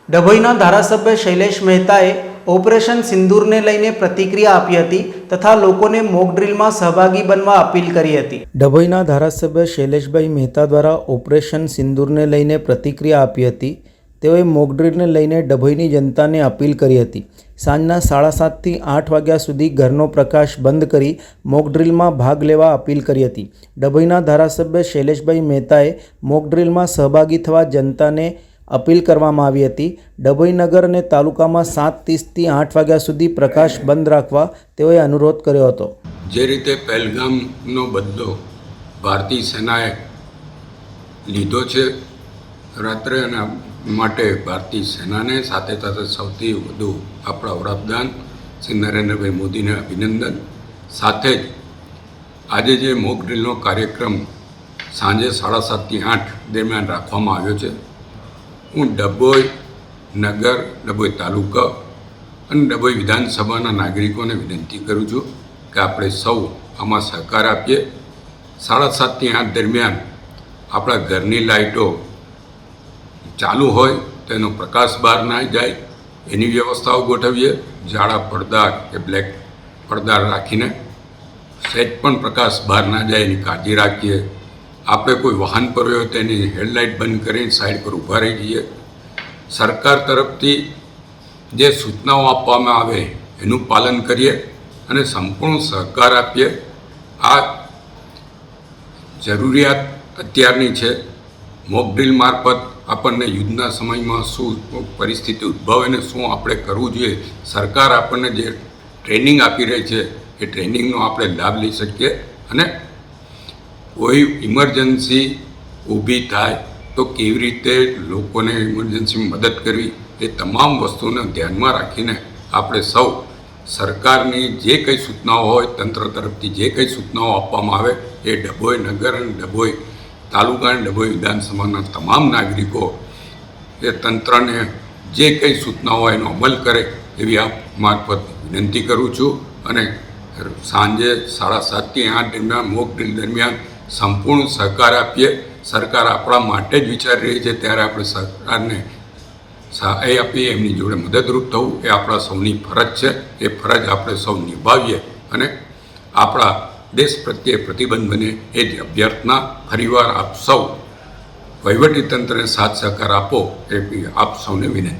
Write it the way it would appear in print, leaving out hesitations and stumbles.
ડભોઈના ધારાસભ્ય શૈલેષ મહેતાએ ઓપરેશન સિંદૂરને લઈને પ્રતિક્રિયા આપી હતી તથા લોકોને મોક ડ્રીલમાં સહભાગી બનવા અપીલ કરી હતી। ડભોઈના ધારાસભ્ય શૈલેષભાઈ મહેતા દ્વારા ઓપરેશન સિંદૂરને લઈને પ્રતિક્રિયા આપી હતી। તેઓએ મોક ડ્રીલને લઈને ડભોઈની જનતાને અપીલ કરી હતી। સાંજના 7:30 થી 8 વાગ્યા સુધી ઘરનો પ્રકાશ બંધ કરી મોક ડ્રીલમાં ભાગ લેવા અપીલ કરી હતી। ડભોઈના ધારાસભ્ય શૈલેષભાઈ મહેતાએ મોક ડ્રીલમાં સહભાગી થવા જનતાને અપીલ કરવામાં આવી હતી। ડભોઈ નગર અને તાલુકામાં 7:30 થી 8 વાગ્યા સુધી પ્રકાશ બંધ રાખવા તેઓએ અનુરોધ કર્યો હતો। જે રીતે પહેલગામનો બદલો ભારતીય સેનાએ લીધો છે રાત્રે, અને માટે ભારતીય સેનાને સાથે સાથે સૌથી વધુ આપણા વડાપ્રધાન શ્રી નરેન્દ્રભાઈ મોદીને અભિનંદન। સાથે જ આજે જે મોક ડ્રીલનો કાર્યક્રમ સાંજે 7:30 થી 8 દરમિયાન રાખવામાં આવ્યો છે, હું ડભોઈ નગર, ડભોઈ તાલુકા અને ડભોઈ વિધાનસભાના નાગરિકોને વિનંતી કરું છું કે આપણે સૌ આમાં સહકાર આપીએ। 7:30 થી 8 દરમિયાન આપણા ઘરની લાઇટો ચાલુ હોય તો એનો પ્રકાશ બહાર ના જાય એની વ્યવસ્થાઓ ગોઠવીએ। જાડા પડદા કે બ્લેક પડદા રાખીને સહેજ પણ પ્રકાશ બહાર ના જાય એની કાળજી રાખીએ। આપણે કોઈ વાહન પર હોય તો એની હેડલાઇટ બંધ કરીને સાઈડ પર ઊભા રહી જઈએ। સરકાર તરફથી જે સૂચનાઓ આપવામાં આવે એનું પાલન કરીએ અને સંપૂર્ણ સહકાર આપીએ। આ જરૂરિયાત અત્યારની છે। મોક ડ્રીલ મારફત આપણને યુદ્ધના સમયમાં શું પરિસ્થિતિ ઉદ્ભવે અને શું આપણે કરવું જોઈએ, સરકાર આપણને જે ટ્રેનિંગ આપી રહી છે એ ટ્રેનિંગનો આપણે લાભ લઈ શકીએ અને કોઈ ઇમરજન્સી ઊભી થાય તો કેવી રીતે લોકોને ઇમરજન્સીમાં મદદ કરવી એ તમામ વસ્તુને ધ્યાનમાં રાખીને આપણે સૌ સરકારની જે કંઈ સૂચનાઓ હોય, તંત્ર તરફથી જે કંઈ સૂચનાઓ આપવામાં આવે એ ડભોઈ નગર અને ડભોઈ તાલુકા અને ડભોઈ વિધાનસભાના તમામ નાગરિકો એ તંત્રને જે કંઈ સૂચનાઓ હોય એનો અમલ કરે એવી આપ મારફત વિનંતી કરું છું। અને સાંજે 7:30 થી 8 દરમિયાન મોક ડ્રીલ દરમિયાન સંપૂર્ણ સહકાર આપીએ। સરકાર આપણા માટે જ વિચારી રહી છે ત્યારે આપણે સરકારને સહાય આપીએ, એમની જોડે મદદરૂપ થવું એ આપણા સૌની ફરજ છે। એ ફરજ આપણે સૌ નિભાવીએ અને આપણા દેશ પ્રત્યે પ્રતિબદ્ધ બને એ જ અભ્યર્થના ફરીવાર આપ સૌ વહીવટીતંત્રને સાથ સહકાર આપો એ આપ સૌને વિનંતી।